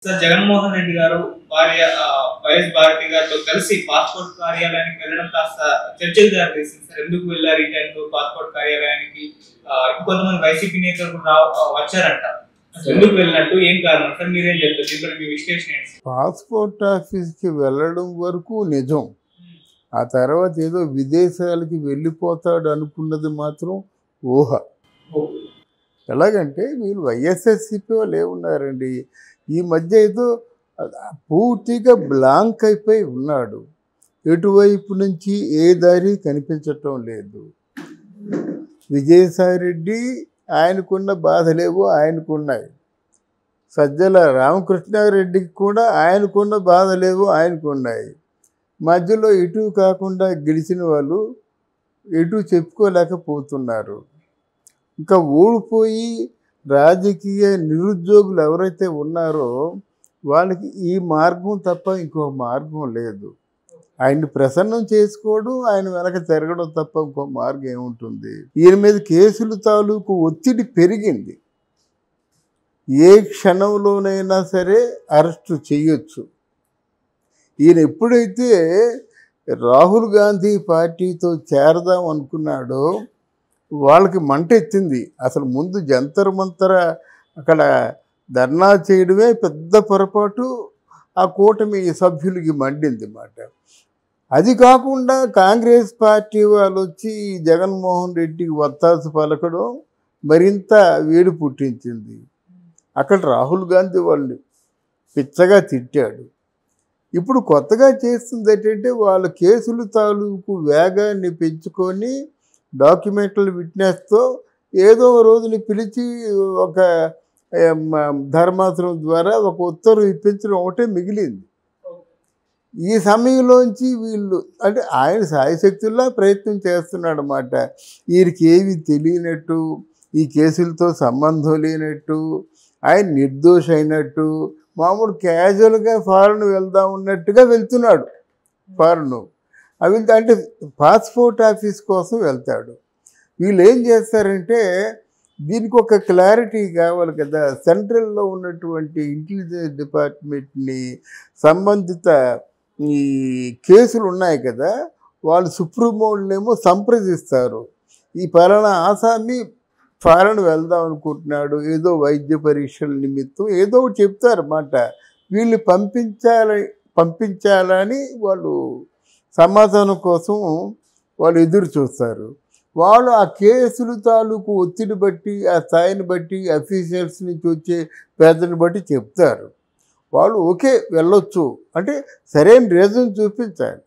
Sir Jaganmohan Reddy గారు భార్య YS Bharati గారితో కలిసి పాస్పోర్ట్ కార్యాలయానికి వెళ్ళడం కాస్త చర్చకు దారితీసింది సార్. ఎందుకు వెళ్ళారు ఈ టైంలో పాస్పోర్ట్ కార్యాలయానికి? ఇంకొంతమంది వైసీపీ నేతలు కూడా వచ్చారంట. ఎందుకు వెళ్ళినట్టు ఏం కారణం సార్? మీరేం చెప్తారు? దీంట్లో మీ విశ్లేషణ ఏంటి? పాస్పోర్ట్ ఆఫీస్కి వెళ్ళడం వరకు నిజం. ఆ తర్వాత ఏదో విదేశాలకి వెళ్ళిపోతాడు అనుకున్నది మాత్రం ఊహ. ఎలాగంటే వీళ్ళు వైఎస్ఆర్సీపీ వాళ్ళు ఏమున్నారండి, ఈ మధ్య ఏదో పూర్తిగా బ్లాంక్ అయిపోయి ఉన్నాడు. ఎటువైపు నుంచి ఏ దారి కనిపించటం లేదు. విజయసాయిరెడ్డి ఆయనకున్న బాధలేవో ఆయనకున్నాయి, సజ్జల రామకృష్ణారెడ్డికి కూడా ఆయనకున్న బాధలేవో ఆయనకున్నాయి. మధ్యలో ఎటు కాకుండా గెలిచిన వాళ్ళు ఎటు చెప్పుకోలేకపోతున్నారు. ఇంకా ఓడిపోయి రాజకీయ నిరుద్యోగులు ఎవరైతే ఉన్నారో వాళ్ళకి ఈ మార్గం తప్ప ఇంకో మార్గం లేదు. ఆయన్ని ప్రసన్నం చేసుకోవడం, ఆయన వెనక తిరగడం తప్ప ఇంకో మార్గం ఏముంటుంది? ఈయన మీద కేసులు తాలూకు ఒత్తిడి పెరిగింది. ఏ క్షణంలోనైనా సరే అరెస్టు చేయొచ్చు. ఈయన ఎప్పుడైతే రాహుల్ గాంధీ పార్టీతో చేరదాం అనుకున్నాడో వాళ్ళకి మంట ఎత్తింది. అసలు ముందు జంతర్ మంతర అక్కడ ధర్నా చేయడమే పెద్ద పొరపాటు. ఆ కూటమి సభ్యులకి మండింది మాట. అది కాకుండా కాంగ్రెస్ పార్టీ వాళ్ళు వచ్చి జగన్మోహన్ రెడ్డికి వత్తాసు పలకడం మరింత వేడి పుట్టించింది. అక్కడ రాహుల్ గాంధీ వాళ్ళు పిచ్చగా తిట్టాడు. ఇప్పుడు కొత్తగా చేస్తుంది ఏంటంటే వాళ్ళ కేసులు తాలూకు వేగాన్ని పెంచుకొని డాక్యుమెంటల్ విట్నెస్తో ఏదో రోజుని పిలిచి ఒక ధర్మాసనం ద్వారా ఒక ఉత్తర్వు ఇప్పించడం ఒకటే మిగిలింది. ఈ సమయంలోంచి వీళ్ళు అంటే ఆయన సాయశక్తుల్లా ప్రయత్నం చేస్తున్నాడు అన్నమాట. వీరికి ఏవి తెలియనట్టు, ఈ కేసులతో సంబంధం లేనట్టు, ఆయన నిర్దోష అయినట్టు, మామూలు క్యాజువల్గా ఫారెన్ వెళ్దాం ఉన్నట్టుగా వెళ్తున్నాడు. ఫారెన్ అవి అంటే పాస్పోర్ట్ ఆఫీస్ కోసం వెళ్తాడు. వీళ్ళు ఏం చేస్తారంటే దీనికి ఒక క్లారిటీ కావాలి కదా. సెంట్రల్లో ఉన్నటువంటి ఇంటెలిజెన్స్ డిపార్ట్మెంట్ని సంబంధిత ఈ కేసులు ఉన్నాయి కదా, వాళ్ళు సుప్రీంకోర్టునేమో సంప్రదిస్తారు. ఈ పలానా ఆసామి ఫారెన్ వెళ్దాం అనుకుంటున్నాడు, ఏదో వైద్య పరీక్షల నిమిత్తం ఏదో ఒకటి చెప్తారన్నమాట. వీళ్ళు పంపించాలని వాళ్ళు సమాధానం కోసం వాళ్ళు ఎదురు చూస్తారు. వాళ్ళు ఆ కేసులు తాలూకు ఒత్తిడి బట్టి, ఆ స్థాయిని బట్టి, అఫీషియల్స్ నుంచి వచ్చే పేదని బట్టి చెప్తారు. వాళ్ళు ఓకే వెళ్ళొచ్చు అంటే సరైన రీజన్ చూపించాలి.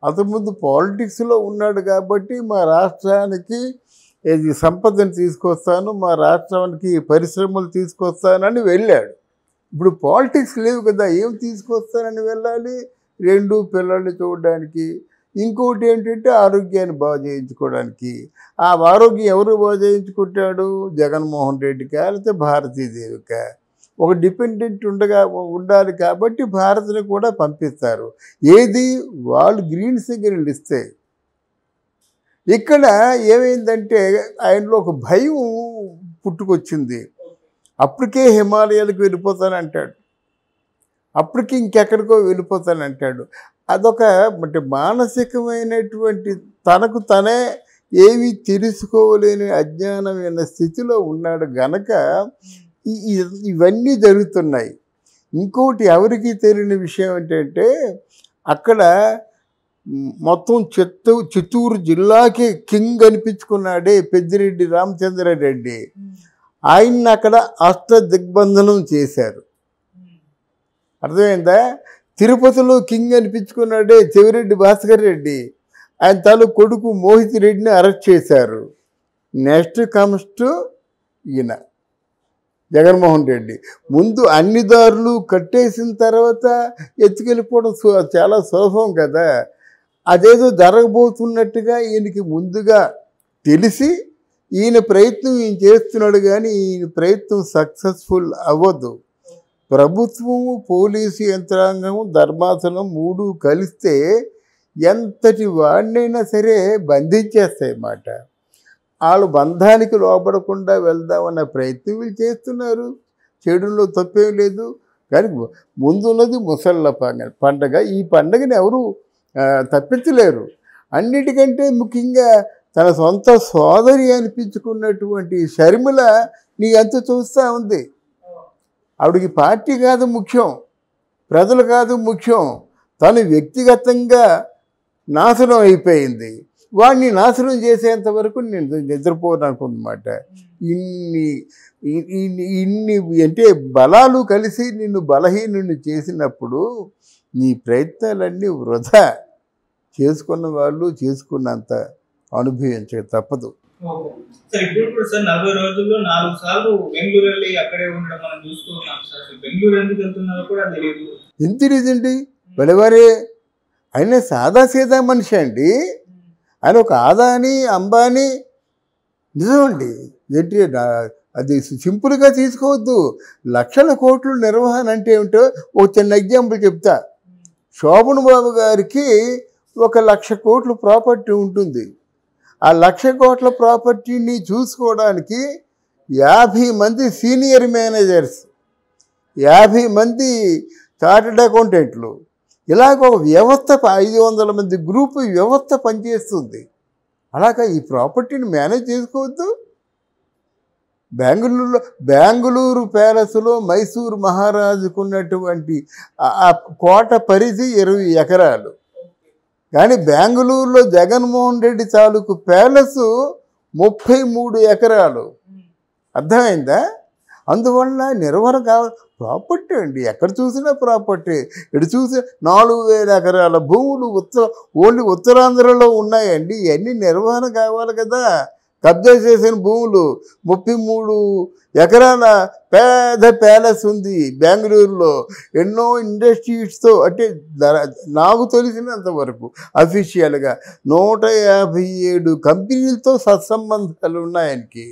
అంతకుముందు పాలిటిక్స్లో ఉన్నాడు కాబట్టి మా రాష్ట్రానికి ఇది సంపదను తీసుకొస్తాను, మా రాష్ట్రానికి పరిశ్రమలు తీసుకొస్తానని వెళ్ళాడు. ఇప్పుడు పాలిటిక్స్ లేవు కదా, ఏం తీసుకొస్తానని వెళ్ళాలి? 2 పిల్లల్ని చూడడానికి, ఇంకోటి ఏంటంటే ఆరోగ్యాన్ని బాగు చేయించుకోవడానికి. ఆ ఆరోగ్యం ఎవరు బాగు చేయించుకుంటాడు? జగన్మోహన్ రెడ్డికా లేకపోతే భారతీదేవికా? ఒక డిపెండెంట్ ఉండాలి కాబట్టి భారత్ని కూడా పంపిస్తారు. ఏది వాళ్ళు గ్రీన్ సిగ్నల్ ఇస్తే. ఇక్కడ ఏమైందంటే ఆయనలో ఒక భయం పుట్టుకొచ్చింది. అప్పటికే హిమాలయాలకు వెళ్ళిపోతానంటాడు, అప్పటికి ఇంకెక్కడికో వెళ్ళిపోతానంటాడు. అదొక అంటే మానసికమైనటువంటి తనకు తనే ఏమీ తెలుసుకోలేని అజ్ఞానమైన స్థితిలో ఉన్నాడు గనక ఇవన్నీ జరుగుతున్నాయి. ఇంకోటి ఎవరికి తెలియని విషయం ఏంటంటే అక్కడ మొత్తం చిత్తూరు జిల్లాకి కింగ్ అనిపించుకున్నాడే పెద్దిరెడ్డి రామచంద్రారెడ్డి. ఆయన్ని అక్కడ అష్టదిగ్బంధనం చేశారు. అర్థమైందా? తిరుపతిలో కింగ్ అనిపించుకున్నాడే చెవిరెడ్డి భాస్కర్ రెడ్డి, ఆయన తాలూకు కొడుకు మోహిత్ రెడ్డిని అరెస్ట్ చేశారు. నెక్స్ట్ కమ్స్ టు ఈయన జగన్మోహన్ రెడ్డి. ముందు అన్ని దారులు కట్టేసిన తర్వాత ఎత్తుకెళ్ళిపోవడం చాలా సులభం కదా. అదేదో జరగబోతున్నట్టుగా ఈయనకి ముందుగా తెలిసి ఈయన ప్రయత్నం ఈయన చేస్తున్నాడు, కానీ ఈయన ప్రయత్నం సక్సెస్ఫుల్ అవ్వదు. ప్రభుత్వము, పోలీసు యంత్రాంగం, ధర్మాసనం 3 కలిస్తే ఎంతటి వాడినైనా సరే బంధించేస్తాయి అన్నమాట. వాళ్ళు బంధానికి లోపడకుండా వెళ్దామన్న ప్రయత్నం వీళ్ళు చేస్తున్నారు. చేయడంలో తప్పేం లేదు. కానీ ముందున్నది ముసళ్ళ పండగ. ఈ పండగని ఎవరు తప్పించలేరు. అన్నిటికంటే ముఖ్యంగా తన సొంత సోదరి అనిపించుకున్నటువంటి షర్మిల నీ ఎంత చూస్తూ ఉంది. ఆవిడికి పార్టీ కాదు ముఖ్యం, ప్రజలు కాదు ముఖ్యం, తను వ్యక్తిగతంగా నాశనం అయిపోయింది. వాడిని నాశనం చేసేంత వరకు నేను నిద్రపోను అనుకుందన్నమాట. ఇన్ని అంటే బలాలు కలిసి నిన్ను బలహీనుని చేసినప్పుడు నీ ప్రయత్నాలన్నీ వృధా. చేసుకున్న వాళ్ళు చేసుకున్నంత అనుభవించక తప్పదు. సార్ ఇప్పుడు కూడా సార్ 40 రోజుల్లో 4 సార్లు బెంగళూరు వెళ్ళి అక్కడే ఉండడం మనం చూస్తూ ఉన్నాం సార్. బెంగళూరు ఎందుకు వెళ్తున్నారో కూడా తెలియదు. ఎంత రీజండి బలివారే. ఆయన సాదాసీదా మనిషి అండి. ఆయన ఒక ఆదాని అంబానీ నిజమండి. ఏంటి అది సింపుల్గా తీసుకోవద్దు. లక్షల కోట్లు నిర్వహణ అంటే ఏమిటో ఒక చిన్న ఎగ్జాంపుల్ చెప్తా. శోభన్ బాబు గారికి 1,00,000 కోట్లు ప్రాపర్టీ ఉంటుంది. ఆ 1,00,000 కోట్ల ప్రాపర్టీని చూసుకోవడానికి 50 మంది సీనియర్ మేనేజర్స్, 50 మంది చార్టెడ్ అకౌంటెంట్లు, ఇలాగ ఒక వ్యవస్థ 500 మంది గ్రూపు వ్యవస్థ పనిచేస్తుంది. అలాగా ఈ ప్రాపర్టీని మేనేజ్ చేసుకోవద్దు. బెంగళూరు ప్యాలెస్లో మైసూరు మహారాజుకున్నటువంటి ఆ కోట పరిధి 20 ఎకరాలు. కానీ బెంగళూరులో జగన్మోహన్ రెడ్డి తాలూకు ప్యాలెస్ 33 ఎకరాలు. అర్థమైందా? అందువల్ల నిర్వహణ కావాలి. ప్రాపర్టీ అండి, ఎక్కడ చూసినా ప్రాపర్టీ. ఎటు చూసి 4,000 ఎకరాల భూములు ఓన్లీ ఉత్తరాంధ్రలో ఉన్నాయండి. ఇవన్నీ నిర్వహణ కావాలి కదా. కబ్జా చేసిన భూములు 33 ఎకరాల పెద్ద ప్యాలెస్ ఉంది బెంగళూరులో. ఎన్నో ఇండస్ట్రీస్తో, అంటే నాకు తెలిసినంత వరకు అఫీషియల్గా 157 కంపెనీలతో సత్సంబంధాలు ఉన్నాయి ఆయనకి.